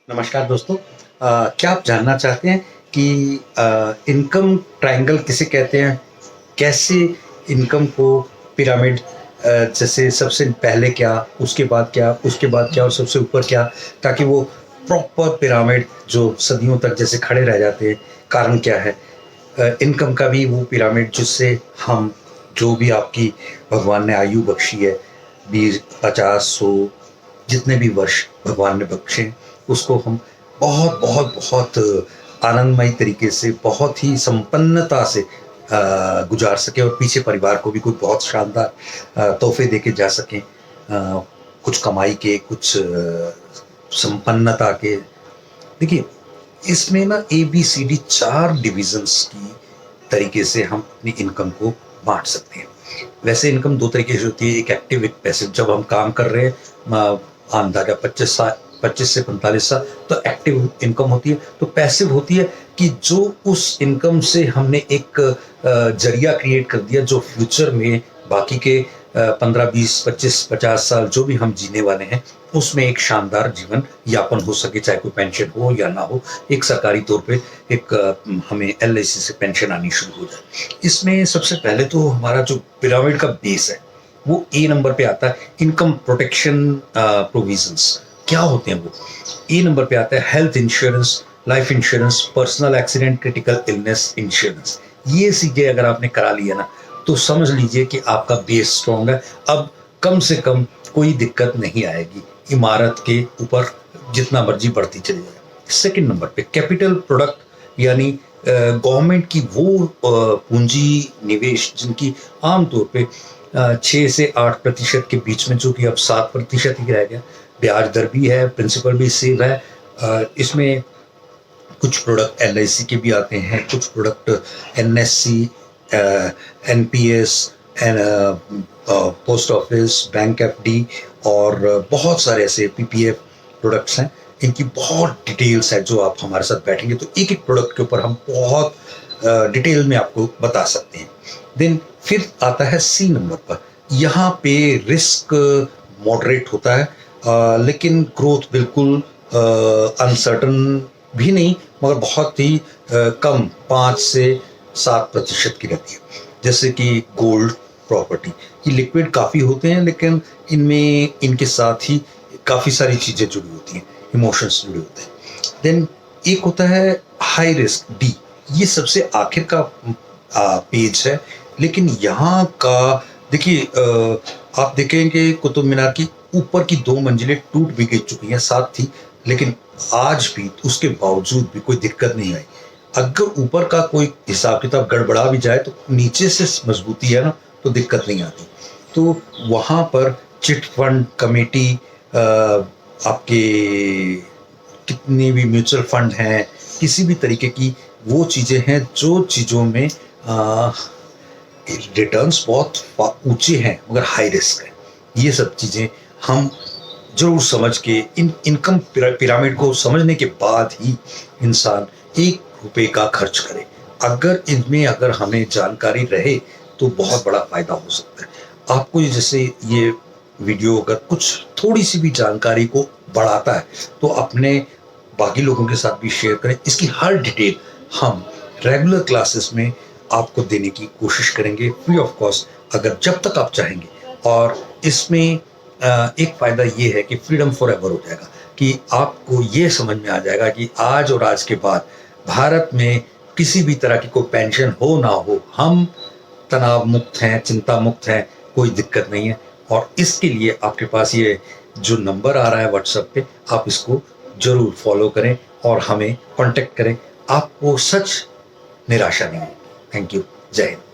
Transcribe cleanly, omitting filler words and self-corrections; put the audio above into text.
नमस्कार दोस्तों। क्या आप जानना चाहते हैं कि इनकम ट्रायंगल किसे कहते हैं? कैसे इनकम को पिरामिड जैसे सबसे पहले क्या, उसके बाद क्या, उसके बाद क्या और सबसे ऊपर क्या, ताकि वो प्रॉपर पिरामिड जो सदियों तक जैसे खड़े रह जाते हैं, कारण क्या है? इनकम का भी वो पिरामिड जिससे हम जो भी आपकी भगवान ने आयु बख्शी है, 20, 50, 100 जितने भी वर्ष भगवान ने बख्शे हैं, उसको हम बहुत बहुत बहुत आनंदमयी तरीके से, बहुत ही संपन्नता से गुजार सकें और पीछे परिवार को भी कोई बहुत शानदार तोहफे देके जा सकें। कुछ कमाई के, कुछ संपन्नता के। देखिए, इसमें ना A B C D 4 divisions की तरीके से हम अपनी इनकम को बांट सकते हैं। वैसे इनकम 2 तरीके से होती है, एक एक्टिव, एक पैसिव। जब हम काम कर रहे हैं अंदाजा 25 से 45 साल, तो एक्टिव इनकम होती है। तो पैसिव होती है कि जो उस इनकम से हमने एक जरिया क्रिएट कर दिया, जो फ्यूचर में बाकी के 15, 20, 25, 50 साल जो भी हम जीने वाले हैं, उसमें एक शानदार जीवन यापन हो सके, चाहे कोई पेंशन हो या ना हो। एक सरकारी तौर पे एक हमें एलआईसी से पेंशन आनी शुरू हो जाए। इसमें सबसे पहले तो हमारा जो पिरामिड का बेस है, वो ए नंबर पे आता है, इनकम प्रोटेक्शन प्रोविजंस। क्या होते हैं वो? ए नंबर पे आता है health insurance, life insurance, personal accident, critical illness insurance. ये चीजें अगर आपने करा लिया ना, तो समझ लीजिए कि आपका बेस स्ट्रॉन्ग है। अब कम से कम कोई दिक्कत नहीं आएगी, इमारत के ऊपर जितना मर्जी बढ़ती चली जाए। सेकंड नंबर पे कैपिटल प्रोडक्ट, यानी गवर्नमेंट की वो पूंजी निवेश जिनकी आमतौर पे 6 से 8% के बीच में, जो कि अब 7% ही रह गया। ब्याज दर भी है, प्रिंसिपल भी सेव है। इसमें कुछ प्रोडक्ट एलआईसी के भी आते हैं, कुछ product NSC, NPS, post office, bank FD और बहुत सारे ऐसे पीपीएफ प्रोडक्ट्स हैं। इनकी बहुत डिटेल्स है, जो आप हमारे साथ बैठेंगे तो एक एक प्रोडक्ट के ऊपर हम बहुत डिटेल में आपको बता सकते हैं। देन फिर आता है सी नंबर पर। यहाँ पे रिस्क मॉडरेट होता है, लेकिन ग्रोथ बिल्कुल अनसर्टन भी नहीं, मगर बहुत ही कम, 5 से 7% की रहती है। जैसे कि गोल्ड, प्रॉपर्टी, ये लिक्विड काफ़ी होते हैं, लेकिन इनमें इनके साथ ही काफ़ी सारी चीज़ें जुड़ी होती हैं, इमोशंस जुड़े होते हैं। देन एक होता है हाई रिस्क, डी। ये सबसे आखिर का पेज है, लेकिन यहाँ का देखिए, आप देखेंगे कुतुब मीनार की ऊपर की 2 मंजिलें टूट भी गई चुकी हैं, साथ थी, लेकिन आज भी उसके बावजूद भी कोई दिक्कत नहीं आई। अगर ऊपर का कोई हिसाब किताब गड़बड़ा भी जाए, तो नीचे से मजबूती है ना, तो दिक्कत नहीं आती। तो वहाँ पर चिट फंड कमेटी, आपके कितने भी म्यूचुअल फंड हैं, किसी भी तरीके की वो चीज़ें हैं जो चीज़ों में रिटर्न्स बहुत ऊंचे हैं मगर हाई रिस्क है। ये सब चीज़ें हम जरूर समझ के, इन इनकम पिरामिड को समझने के बाद ही इंसान 1 रुपए का खर्च करे। अगर हमें जानकारी रहे तो बहुत बड़ा फायदा हो सकता है। आपको जैसे ये वीडियो अगर कुछ थोड़ी सी भी जानकारी को बढ़ाता है, तो अपने बाकी लोगों के साथ भी शेयर करें। इसकी हर डिटेल हम रेगुलर क्लासेस में आपको देने की कोशिश करेंगे, फ्री ऑफ कॉस्ट, अगर जब तक आप चाहेंगे। और इसमें एक फ़ायदा ये है कि फ्रीडम फॉर एवर हो जाएगा, कि आपको ये समझ में आ जाएगा कि आज और आज के बाद भारत में किसी भी तरह की कोई पेंशन हो ना हो, हम तनाव मुक्त हैं, चिंता मुक्त हैं, कोई दिक्कत नहीं है। और इसके लिए आपके पास ये जो नंबर आ रहा है व्हाट्सएप पे, आप इसको ज़रूर फॉलो करें और हमें कांटेक्ट करें। आपको सच निराशा नहीं होगी। Thank you. जय हिंद।